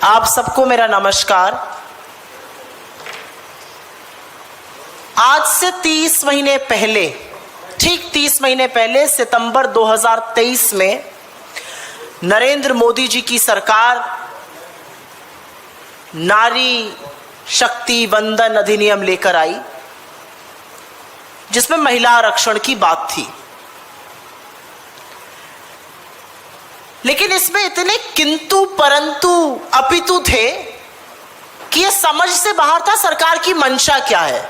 आप सबको मेरा नमस्कार। आज से 30 महीने पहले, ठीक 30 महीने पहले सितंबर 2023 में नरेंद्र मोदी जी की सरकार नारी शक्ति वंदन अधिनियम लेकर आई, जिसमें महिला आरक्षण की बात थी। लेकिन इसमें इतने किंतु परंतु अपितु थे कि यह समझ से बाहर था सरकार की मंशा क्या है।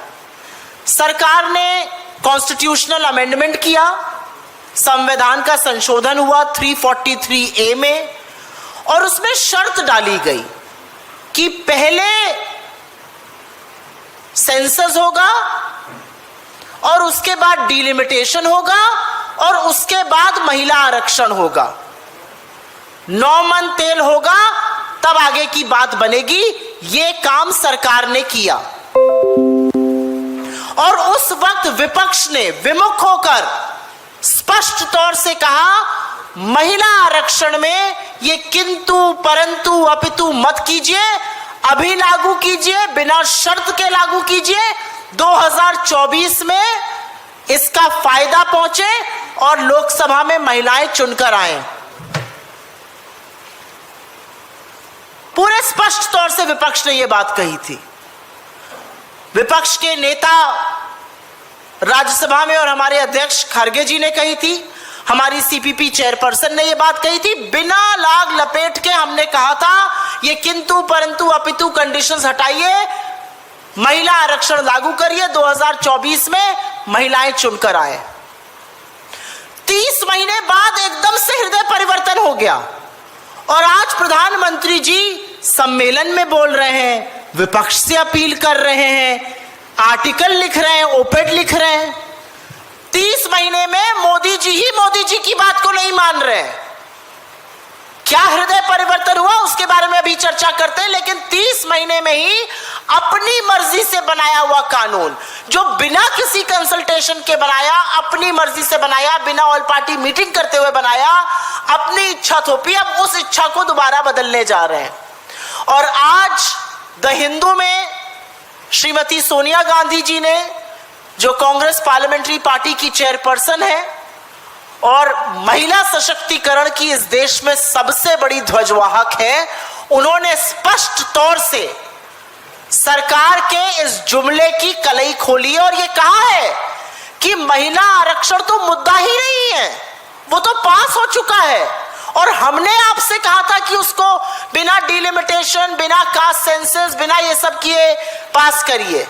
सरकार ने कॉन्स्टिट्यूशनल अमेंडमेंट किया, संविधान का संशोधन हुआ 343A में, और उसमें शर्त डाली गई कि पहले सेंसस होगा और उसके बाद डिलिमिटेशन होगा और उसके बाद महिला आरक्षण होगा। 9 मन तेल होगा तब आगे की बात बनेगी। ये काम सरकार ने किया और उस वक्त विपक्ष ने विमुख होकर स्पष्ट तौर से कहा, महिला आरक्षण में ये किंतु परंतु अपितु मत कीजिए, अभी लागू कीजिए, बिना शर्त के लागू कीजिए। 2024 में इसका फायदा पहुंचे और लोकसभा में महिलाएं चुनकर आए। पूरे स्पष्ट तौर से विपक्ष ने यह बात कही थी। विपक्ष के नेता राज्यसभा में और हमारे अध्यक्ष खरगे जी ने कही थी, हमारी सीपीपी चेयरपर्सन ने यह बात कही थी। बिना लाग लपेट के हमने कहा था ये किंतु परंतु अपितु कंडीशंस हटाइए, महिला आरक्षण लागू करिए, 2024 में महिलाएं चुनकर आए। 30 महीने बाद एकदम से हृदय परिवर्तन हो गया और आज प्रधानमंत्री जी सम्मेलन में बोल रहे हैं, विपक्ष से अपील कर रहे हैं, आर्टिकल लिख रहे हैं, ओपेड लिख रहे हैं। 30 महीने में मोदी जी की बात को नहीं मान रहे। क्या हृदय परिवर्तन हुआ उसके बारे में अभी चर्चा करते हैं, लेकिन 30 महीने में ही अपनी मर्जी से बनाया हुआ कानून, जो बिना किसी कंसल्टेशन के बनाया, अपनी मर्जी से बनाया, बिना ऑल पार्टी मीटिंग करते हुए बनाया, अपनी इच्छा थोपी, अब उस इच्छा को दोबारा बदलने जा रहे हैं। और आज द हिंदू में श्रीमती सोनिया गांधी जी ने, जो कांग्रेस पार्लियामेंट्री पार्टी की चेयरपर्सन है और महिला सशक्तिकरण की इस देश में सबसे बड़ी ध्वजवाहक है, उन्होंने स्पष्ट तौर से सरकार के इस जुमले की कलई खोली और यह कहा है कि महिला आरक्षण तो मुद्दा ही नहीं है, वो तो पास हो चुका है। और हमने आपसे कहा था कि उसको बिना डिलिमिटेशन, बिना कास्ट सेंसस, बिना ये सब किए पास करिए।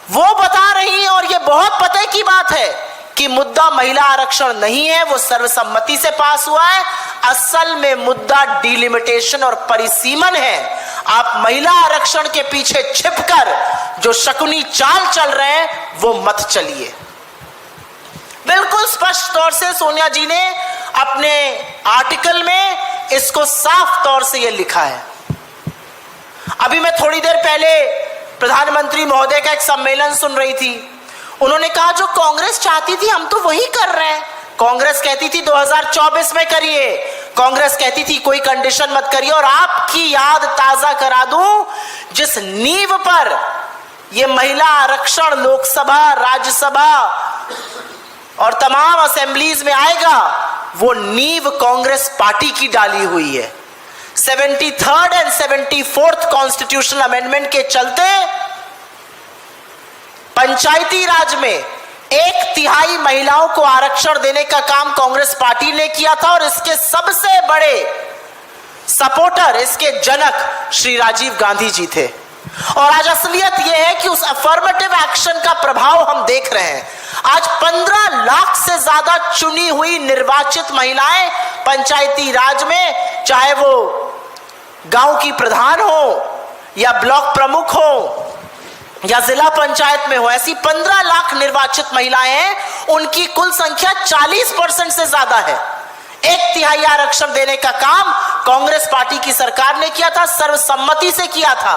वो बता रही है और ये बहुत पते की बात है कि मुद्दा महिला आरक्षण नहीं है, वो सर्वसम्मति से पास हुआ है। असल में मुद्दा डिलिमिटेशन और परिसीमन है। आप महिला आरक्षण के पीछे छिपकर जो शकुनी चाल चल रहे हैं वो मत चलिए। बिल्कुल स्पष्ट तौर से सोनिया जी ने अपने आर्टिकल में इसको साफ तौर से यह लिखा है। अभी मैं थोड़ी देर पहले प्रधानमंत्री महोदय का एक सम्मेलन सुन रही थी। उन्होंने कहा जो कांग्रेस चाहती थी हम तो वही कर रहे हैं। कांग्रेस कहती थी 2024 में करिए, कांग्रेस कहती थी कोई कंडीशन मत करिए। और आपकी याद ताजा करा दूं, जिस नींव पर यह महिला आरक्षण लोकसभा, राज्यसभा और तमाम असेंबलीज में आएगा, वो नींव कांग्रेस पार्टी की डाली हुई है। 73rd and 74th constitutional amendment के चलते पंचायती राज में 1/3 महिलाओं को आरक्षण देने का काम कांग्रेस पार्टी ने किया था और इसके सबसे बड़े सपोर्टर, इसके जनक श्री राजीव गांधी जी थे। और आज असलियत यह है कि उस अफर्मेटिव एक्शन का प्रभाव हम देख रहे हैं। आज 15 लाख से ज्यादा चुनी हुई निर्वाचित महिलाएं पंचायती राज में, चाहे वो गांव की प्रधान हो या ब्लॉक प्रमुख हो या जिला पंचायत में हो, ऐसी 15 लाख निर्वाचित महिलाएं हैं। उनकी कुल संख्या 40% से ज्यादा है। 1/3 आरक्षण देने का काम कांग्रेस पार्टी की सरकार ने किया था, सर्वसम्मति से किया था,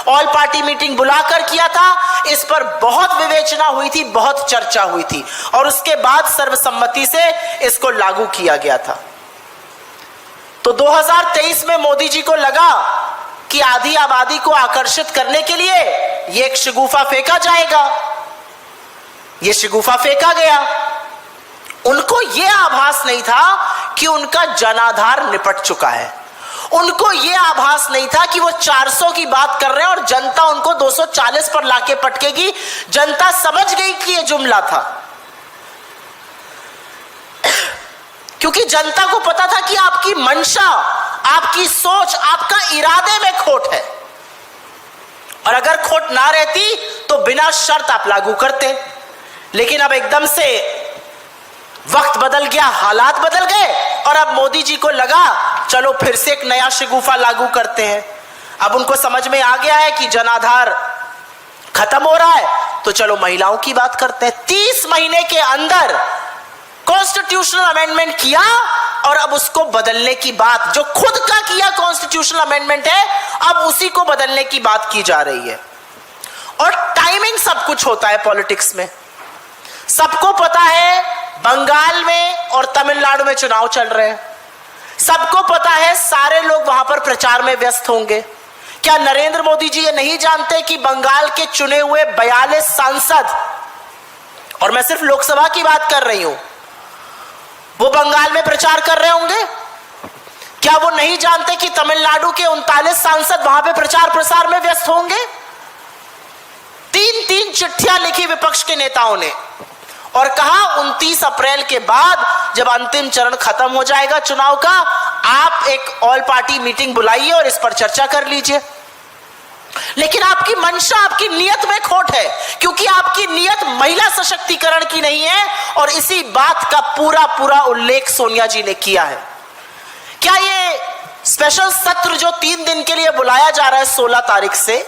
ऑल पार्टी मीटिंग बुलाकर किया था। इस पर बहुत विवेचना हुई थी, बहुत चर्चा हुई थी और उसके बाद सर्वसम्मति से इसको लागू किया गया था। तो तो 2023 में मोदी जी को लगा कि आधी आबादी को आकर्षित करने के लिए ये एक शगुफा फेंका जाएगा। ये शगुफा फेंका गया। उनको यह आभास नहीं था कि उनका जनाधार निपट चुका है। उनको यह आभास नहीं था कि वो 400 की बात कर रहे हैं और जनता उनको 240 पर लाके पटकेगी। जनता समझ गई कि यह जुमला था, क्योंकि जनता को पता था कि आपकी मंशा, आपकी सोच, आपका इरादे में खोट है, और अगर खोट ना रहती तो बिना शर्त आप लागू करते। लेकिन अब एकदम से वक्त बदल गया, हालात बदल गए, और अब मोदी जी को लगा चलो फिर से एक नया शगुफा लागू करते हैं। अब उनको समझ में आ गया है कि जनाधार खत्म हो रहा है, तो चलो महिलाओं की बात करते हैं। 30 महीने के अंदर कॉन्स्टिट्यूशनल अमेंडमेंट किया, और अब उसको बदलने की बात, जो खुद का किया कॉन्स्टिट्यूशनल अमेंडमेंट है, अब उसी को बदलने की बात की जा रही है। और टाइमिंग सब कुछ होता है पॉलिटिक्स में। सबको पता है बंगाल में और तमिलनाडु में चुनाव चल रहे हैं। सबको पता है सारे लोग वहां पर प्रचार में व्यस्त होंगे। क्या नरेंद्र मोदी जी ये नहीं जानते कि बंगाल के चुने हुए 42 सांसद, और मैं सिर्फ लोकसभा की बात कर रही हूं, वो बंगाल में प्रचार कर रहे होंगे? क्या वो नहीं जानते कि तमिलनाडु के 39 सांसद वहां पे प्रचार प्रसार में व्यस्त होंगे? 3-3 चिट्ठियां लिखी विपक्ष के नेताओं ने और कहा 29 अप्रैल के बाद जब अंतिम चरण खत्म हो जाएगा चुनाव का, आप एक ऑल पार्टी मीटिंग बुलाइए और इस पर चर्चा कर लीजिए। लेकिन आपकी मंशा, आपकी नियत में खोट है, क्योंकि आपकी नियत महिला सशक्तिकरण की नहीं है, और इसी बात का पूरा पूरा उल्लेख सोनिया जी ने किया है। क्या ये स्पेशल सत्र जो 3 दिन के लिए बुलाया जा रहा है 16 तारीख से,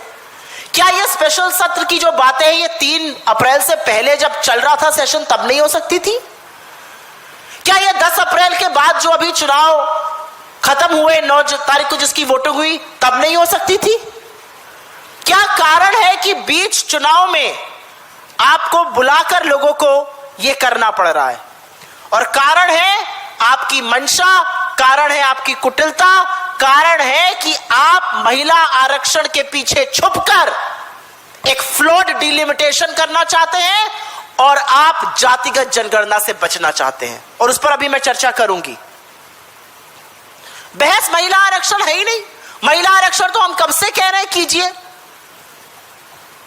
क्या ये स्पेशल सत्र की जो बातें हैं ये 3 अप्रैल से पहले जब चल रहा था सेशन तब नहीं हो सकती थी? क्या ये 10 अप्रैल के बाद जो अभी चुनाव खत्म हुए 9 तारीख को जिसकी वोटिंग हुई तब नहीं हो सकती थी? क्या कारण है कि बीच चुनाव में आपको बुलाकर लोगों को यह करना पड़ रहा है? और कारण है आपकी मंशा, कारण है आपकी कुटिलता, कारण है कि आप महिला आरक्षण के पीछे छुपकर एक फ्लॉड डिलिमिटेशन करना चाहते हैं, और आप जातिगत जनगणना से बचना चाहते हैं, और उस पर अभी मैं चर्चा करूंगी। बहस महिला आरक्षण है ही नहीं। महिला आरक्षण तो हम कब से कह रहे हैं कीजिए।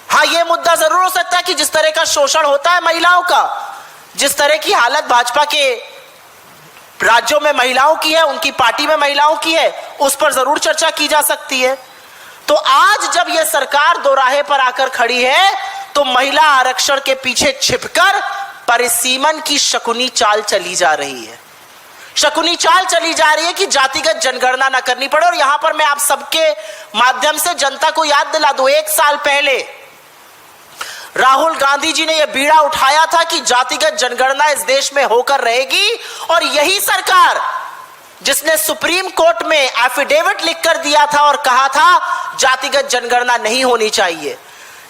हाँ, यह मुद्दा जरूर हो सकता है कि जिस तरह का शोषण होता है महिलाओं का, जिस तरह की हालत भाजपा के राज्यों में महिलाओं की है, उनकी पार्टी में महिलाओं की है, उस पर जरूर चर्चा की जा सकती है। तो आज जब यह सरकार दोराहे पर आकर खड़ी है, तो महिला आरक्षण के पीछे छिपकर परिसीमन की शकुनी चाल चली जा रही है। शकुनी चाल चली जा रही है कि जातिगत जनगणना न करनी पड़े। और यहां पर मैं आप सबके माध्यम से जनता को याद दिला दूं, 1 साल पहले राहुल गांधी जी ने यह बीड़ा उठाया था कि जातिगत जनगणना इस देश में होकर रहेगी, और यही सरकार जिसने सुप्रीम कोर्ट में एफिडेविट लिखकर दिया था और कहा था जातिगत जनगणना नहीं होनी चाहिए,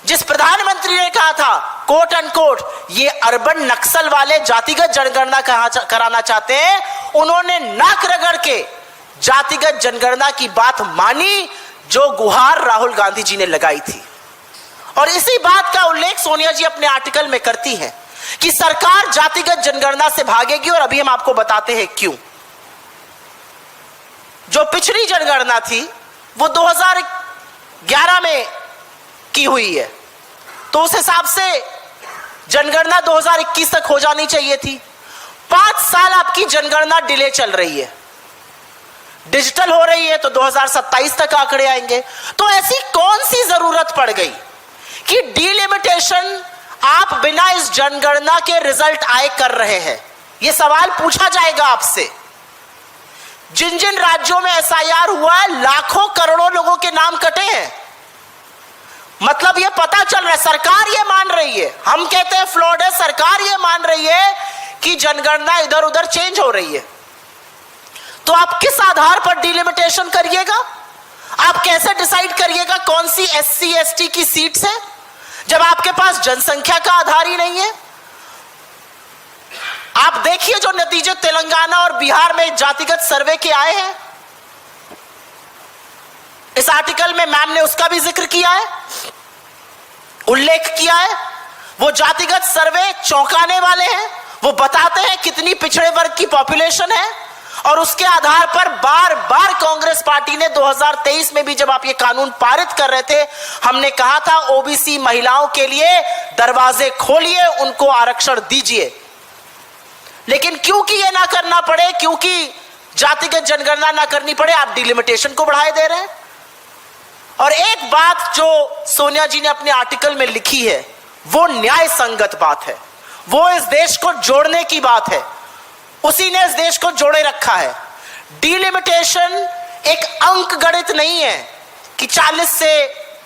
जिस प्रधानमंत्री ने कहा था कोट अनकोट ये अर्बन नक्सल वाले जातिगत जनगणना कराना चाहते हैं, उन्होंने नाक रगड़ के जातिगत जनगणना की बात मानी जो गुहार राहुल गांधी जी ने लगाई थी। और इसी बात का उल्लेख सोनिया जी अपने आर्टिकल में करती हैं कि सरकार जातिगत जनगणना से भागेगी, और अभी हम आपको बताते हैं क्यों। जो पिछली जनगणना थी वो 2011 में की हुई है, तो उस हिसाब से जनगणना 2021 तक हो जानी चाहिए थी। 5 साल आपकी जनगणना डिले चल रही है, डिजिटल हो रही है तो 2027 तक आंकड़े आएंगे। तो ऐसी कौन सी जरूरत पड़ गई कि डिलिमिटेशन आप बिना इस जनगणना के रिजल्ट आए कर रहे हैं? यह सवाल पूछा जाएगा आपसे। जिन जिन राज्यों में एसआईआर हुआ है, लाखों करोड़ों लोगों के नाम कटे हैं। मतलब यह पता चल रहा है, सरकार यह मान रही है, हम कहते हैं फ्लॉड है, सरकार यह मान रही है कि जनगणना इधर उधर चेंज हो रही है। तो आप किस आधार पर डिलिमिटेशन करिएगा? आप कैसे डिसाइड करिएगा कौन सी एससी एसटी की सीट्स है, जब आपके पास जनसंख्या का आधार ही नहीं है? आप देखिए जो नतीजे तेलंगाना और बिहार में जातिगत सर्वे के आए हैं, इस आर्टिकल में मैम ने उसका भी जिक्र किया है, उल्लेख किया है। वो जातिगत सर्वे चौंकाने वाले हैं। वो बताते हैं कितनी पिछड़े वर्ग की पॉपुलेशन है, और उसके आधार पर बार बार कांग्रेस पार्टी ने 2023 में भी, जब आप ये कानून पारित कर रहे थे, हमने कहा था ओबीसी महिलाओं के लिए दरवाजे खोलिए, उनको आरक्षण दीजिए। लेकिन क्योंकि ये ना करना पड़े, क्योंकि जातिगत जनगणना ना करनी पड़े, आप डिलिमिटेशन को बढ़ाए दे रहे हैं। और एक बात जो सोनिया जी ने अपने आर्टिकल में लिखी है, वो न्याय संगत बात है, वो इस देश को जोड़ने की बात है। उसी ने इस देश को जोड़े रखा है। डिलिमिटेशन एक अंक गणित नहीं है कि 40 से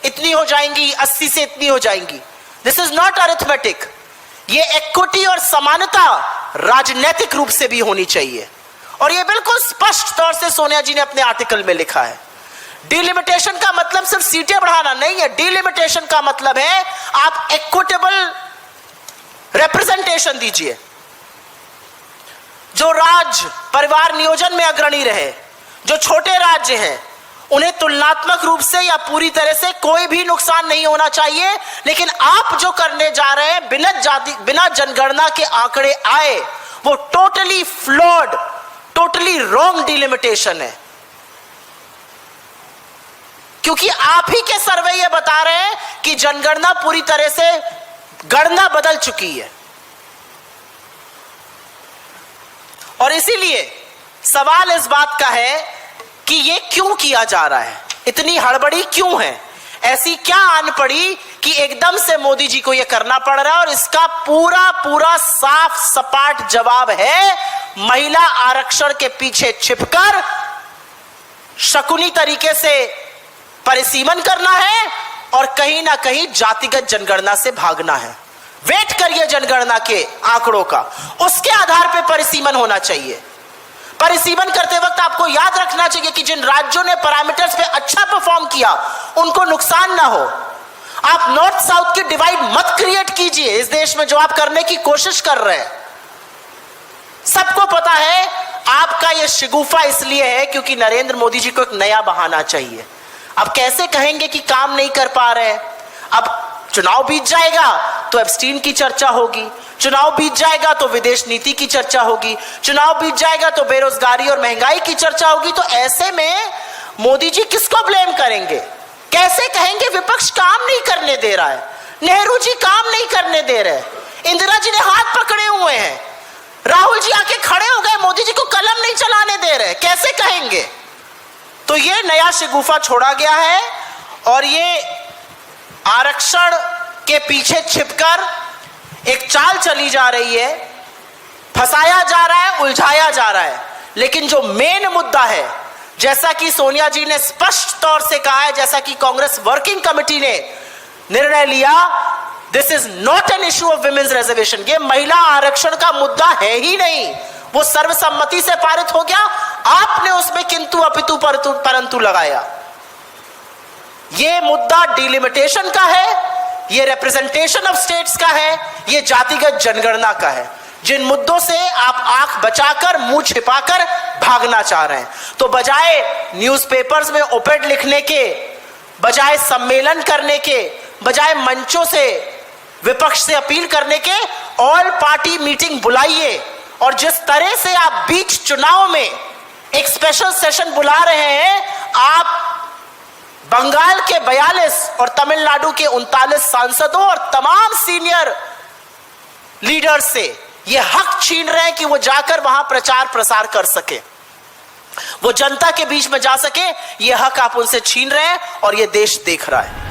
इतनी हो जाएंगी, 80 से इतनी हो जाएंगी। This is not arithmetic. ये इक्विटी और समानता राजनीतिक रूप से भी होनी चाहिए, और ये बिल्कुल स्पष्ट तौर से सोनिया जी ने अपने आर्टिकल में लिखा है। डिलिमिटेशन का मतलब सिर्फ सीटें बढ़ाना नहीं है। डिलिमिटेशन का मतलब है आप इक्विटेबल रिप्रेजेंटेशन दीजिए। जो राज्य परिवार नियोजन में अग्रणी रहे, जो छोटे राज्य हैं, उन्हें तुलनात्मक रूप से या पूरी तरह से कोई भी नुकसान नहीं होना चाहिए। लेकिन आप जो करने जा रहे हैं, बिना जनगणना के आंकड़े आए, वो totally flawed, totally wrong delimitation है। क्योंकि आप ही के सर्वे ये बता रहे हैं कि जनगणना पूरी तरह से गणना बदल चुकी है। और इसीलिए सवाल इस बात का है कि ये क्यों किया जा रहा है, इतनी हड़बड़ी क्यों है, ऐसी क्या आन पड़ी कि एकदम से मोदी जी को ये करना पड़ रहा है। और इसका पूरा पूरा साफ सपाट जवाब है महिला आरक्षण के पीछे छिपकर शकुनी तरीके से परिसीमन करना है और कहीं ना कहीं जातिगत जनगणना से भागना है। वेट करिए जनगणना के आंकड़ों का, उसके आधार पर परिसीमन होना चाहिए। परिसीमन करते वक्त आपको याद रखना चाहिए कि जिन राज्यों ने पैरामीटर्स पे अच्छा परफॉर्म किया, उनको नुकसान ना हो। आप नॉर्थ साउथ की डिवाइड मत क्रिएट कीजिए इस देश में, जो आप करने की कोशिश कर रहे हैं। सबको पता है आपका यह शिगुफा इसलिए है क्योंकि नरेंद्र मोदी जी को एक नया बहाना चाहिए। अब कैसे कहेंगे कि काम नहीं कर पा रहे हैं? अब चुनाव बीत जाएगा तो एब्स्टीन की चर्चा होगी, चुनाव बीत जाएगा तो विदेश नीति की चर्चा होगी, चुनाव बीत जाएगा तो बेरोजगारी और महंगाई की चर्चा होगी। तो ऐसे में मोदी जी किसको ब्लेम करेंगे? कैसे कहेंगे विपक्ष काम नहीं करने दे रहा है, नेहरू जी काम नहीं करने दे रहे, इंदिरा जी ने हाथ पकड़े हुए हैं, राहुल जी आके खड़े हो गए, मोदी जी को कलम नहीं चलाने दे रहे, कैसे कहेंगे? तो ये नया शिगुफा छोड़ा गया है और ये आरक्षण के पीछे छिपकर एक चाल चली जा रही है, फंसाया जा रहा है, उलझाया जा रहा है। लेकिन जो मेन मुद्दा है, जैसा कि सोनिया जी ने स्पष्ट तौर से कहा है, जैसा कि कांग्रेस वर्किंग कमेटी ने निर्णय लिया, this is not an issue of women's reservation. ये महिला आरक्षण का मुद्दा है ही नहीं, वो सर्वसम्मति से पारित हो गया। आपने उसमें किंतु अपितु परंतु लगाया। ये मुद्दा डिलिमिटेशन का है, ये रिप्रेजेंटेशन ऑफ स्टेट्स का है, ये जातिगत जनगणना का है, जिन मुद्दों से आप आंख बचाकर मुंह छिपाकर भागना चाह रहे हैं। तो बजाय न्यूज़पेपर्स में ओपेड लिखने के, बजाय सम्मेलन करने के, बजाय मंचों से विपक्ष से अपील करने के, ऑल पार्टी मीटिंग बुलाइए। और जिस तरह से आप बीच चुनाव में एक स्पेशल सेशन बुला रहे हैं, आप बंगाल के 42 और तमिलनाडु के 39 सांसदों और तमाम सीनियर लीडर से यह हक छीन रहे हैं कि वो जाकर वहां प्रचार प्रसार कर सके, वो जनता के बीच में जा सके। यह हक आप उनसे छीन रहे हैं और यह देश देख रहा है।